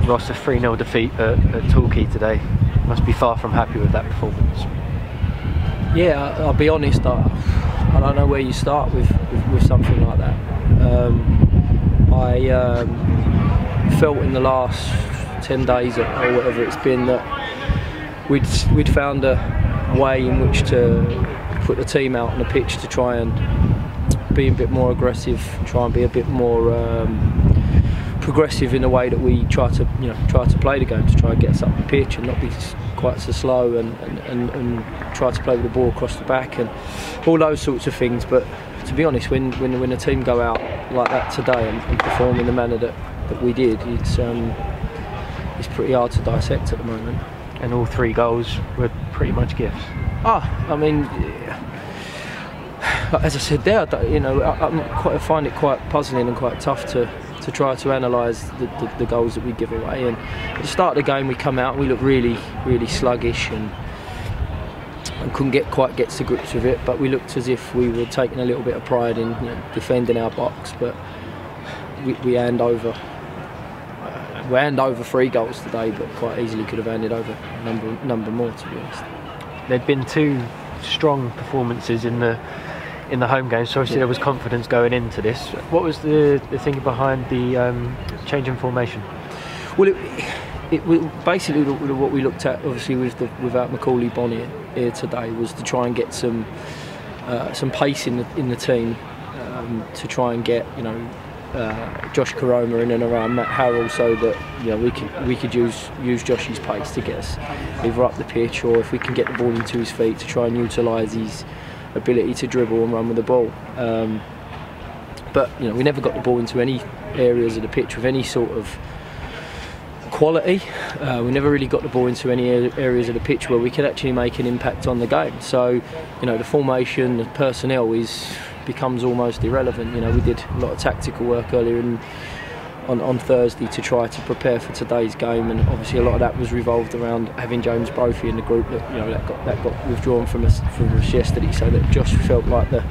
Ross, a 3-0 defeat at Torquay today. Must be far from happy with that performance. Yeah, I'll be honest, I don't know where you start with something like that. I felt in the last 10 days or whatever it's been that we'd found a way in which to put the team out on the pitch to try and be a bit more aggressive, try and be a bit more progressive in the way that we try to play the game, to try and get us up the pitch and not be quite so slow, and try to play with the ball across the back and all those sorts of things. But to be honest, when a team go out like that today and perform in the manner that we did, it's pretty hard to dissect at the moment. And all 3 goals were pretty much gifts. I mean, as I said there, I find it quite puzzling and quite tough to try to analyse the goals that we give away. And at the start of the game, we come out and we look really, really sluggish and couldn't quite get to grips with it. But we looked as if we were taking a little bit of pride in defending our box. But we hand over 3 goals today, but quite easily could have handed over a number more, to be honest. There'd been 2 strong performances in the home game, so obviously there was confidence going into this. What was the thinking behind the change in formation? Well, it basically what we looked at, obviously without Macaulay Bonnie here today, was to try and get some pace in the team, to try and get Josh Karoma in and around Matt Harrell, so that we could use Josh's pace to get us either up the pitch, or if we can get the ball into his feet, to try and utilise his ability to dribble and run with the ball. But we never got the ball into any areas of the pitch with any sort of quality. We never really got the ball into any areas of the pitch where we could actually make an impact on the game. So the formation, the personnel becomes almost irrelevant. We did a lot of tactical work earlier on Thursday to try to prepare for today's game, and obviously a lot of that was revolved around having James Brophy in the group. That got withdrawn from us yesterday, so that Josh felt like the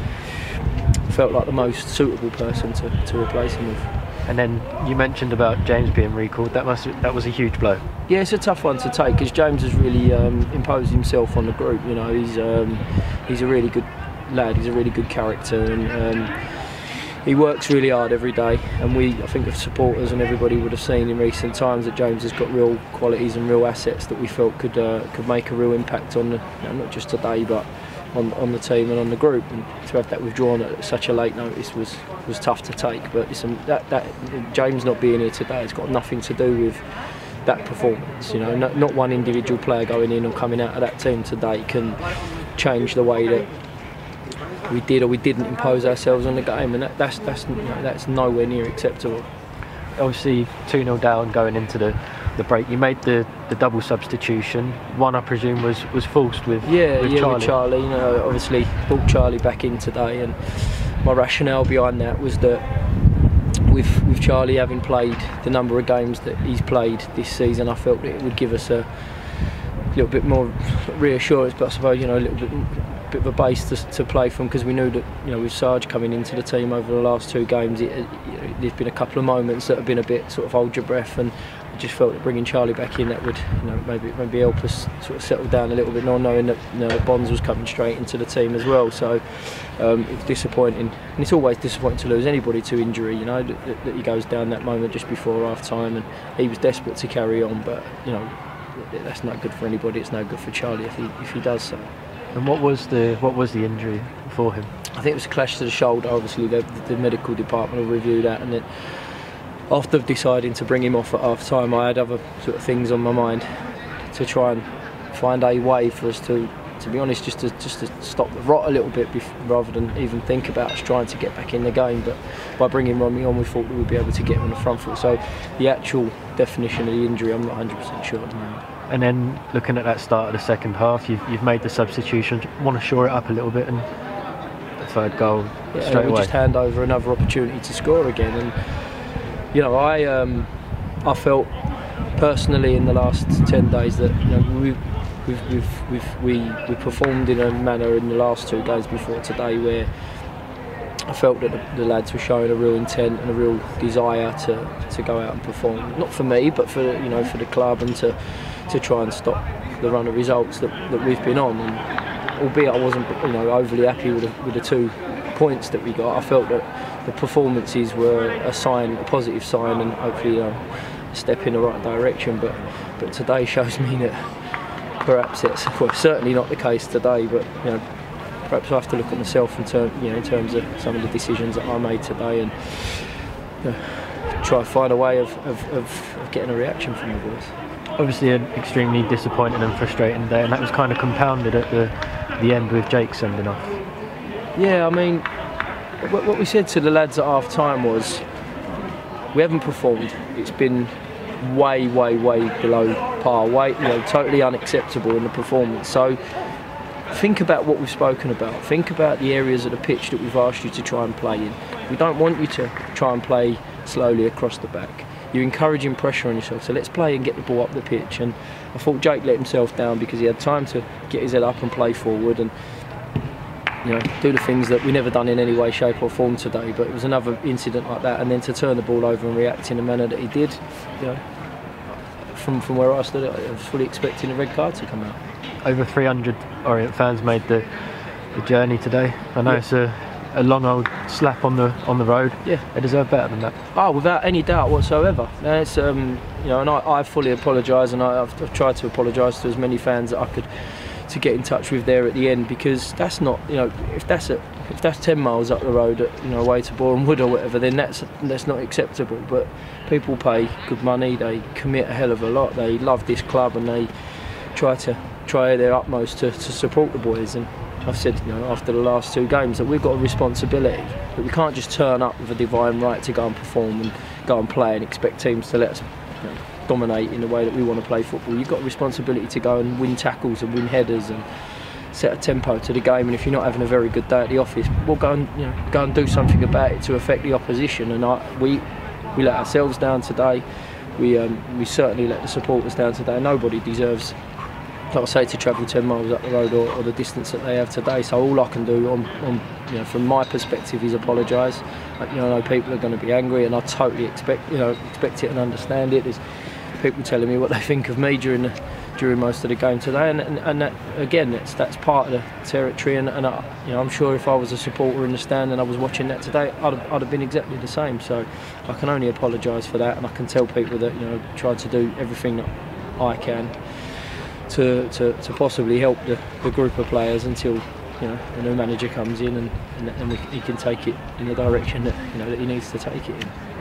most suitable person to replace him with. And then you mentioned about James being recalled. That was a huge blow. Yeah, it's a tough one to take, because James has really imposed himself on the group. He's a really good lad. He's a really good character, and he works really hard every day. And I think the supporters and everybody would have seen in recent times that James has got real qualities and real assets that we felt could make a real impact on not just today, but on the team and on the group. And to have that withdrawn at such a late notice was tough to take. But that James not being here today has got nothing to do with that performance. Not one individual player going in or coming out of that team today can change the way that we did or we didn't impose ourselves on the game, and that's nowhere near acceptable. Obviously 2-0 down going into the break. You made the double substitution. One, I presume, was forced with Charlie. With Charlie. Obviously brought Charlie back in today, and my rationale behind that was that with Charlie having played the number of games that he's played this season, I felt that it would give us a little bit more reassurance, but I suppose a little bit of a base to play from, because we knew that with Sarge coming into the team over the last 2 games, there's been a couple of moments that have been a bit sort of hold your breath, and I just felt that bringing Charlie back in, that would maybe help us sort of settle down a little bit, not knowing that Bonds was coming straight into the team as well. So it was disappointing, and it's always disappointing to lose anybody to injury. That he goes down that moment just before half time, and he was desperate to carry on, but that's not good for anybody. It's no good for Charlie if he does so. And what was the injury for him? I think it was a clash to the shoulder. Obviously the medical department will review that, and then after deciding to bring him off at half time, I had other sort of things on my mind to try and find a way for us to be honest, just to stop the rot a little bit rather than even think about us trying to get back in the game. But by bringing Romy on, we thought we would be able to get him on the front foot. So the actual definition of the injury, I'm not 100% sure at the moment. And then looking at that start of the second half, you've made the substitution. Want to shore it up a little bit, and the 3rd goal straight away. We just hand over another opportunity to score again. And I felt personally in the last 10 days that we performed in a manner in the last 2 games before today where I felt that the lads were showing a real intent and a real desire to go out and perform. Not for me, but for for the club, and to try and stop the run of results that we've been on. And albeit I wasn't overly happy with the 2 points that we got, I felt that the performances were a positive sign, and hopefully a step in the right direction. But today shows me that perhaps it's certainly not the case today. But perhaps I have to look at myself in terms of some of the decisions that I made today, and try to find a way of getting a reaction from the boys. Obviously an extremely disappointing and frustrating day, and that was kind of compounded at the end with Jake sending off. Yeah, I mean, what we said to the lads at half time was, we haven't performed. It's been way below par, totally unacceptable in the performance. So think about what we've spoken about. Think about the areas of the pitch that we've asked you to try and play in. We don't want you to try and play slowly across the back. You're encouraging pressure on yourself, so let's play and get the ball up the pitch. And I thought Jake let himself down because he had time to get his head up and play forward and do the things that we never done in any way, shape or form today. But it was another incident like that, and then to turn the ball over and react in the manner that he did, from where I stood, I was fully expecting a red card to come out. Over 300 Orient fans made the journey today. I know it's a long old slap on the road. Yeah, they deserve better than that. Oh, without any doubt whatsoever. And it's and I fully apologise, and I've tried to apologise to as many fans that I could to get in touch with there at the end, because that's not, if that's 10 miles up the road, away to Boreham Wood or whatever, then that's not acceptable. But people pay good money, they commit a hell of a lot, they love this club, and they try their utmost to support the boys. And I've said, after the last 2 games, that we've got a responsibility, that we can't just turn up with a divine right to go and perform and go and play and expect teams to let us dominate in the way that we want to play football. You've got a responsibility to go and win tackles and win headers and set a tempo to the game. And if you're not having a very good day at the office, we'll go and do something about it to affect the opposition. And we let ourselves down today. We certainly let the supporters down today. Nobody deserves, like I say, to travel 10 miles up the road or the distance that they have today. So all I can do from my perspective is apologise. I know people are going to be angry, and I totally expect it and understand it. There's people telling me what they think of me during most of the game today, and that, again, that's part of the territory. And I'm sure if I was a supporter in the stand and I was watching that today, I'd have been exactly the same. So I can only apologise for that, and I can tell people that try to do everything that I can to possibly help the group of players until a new manager comes in and he can take it in the direction that that he needs to take it in.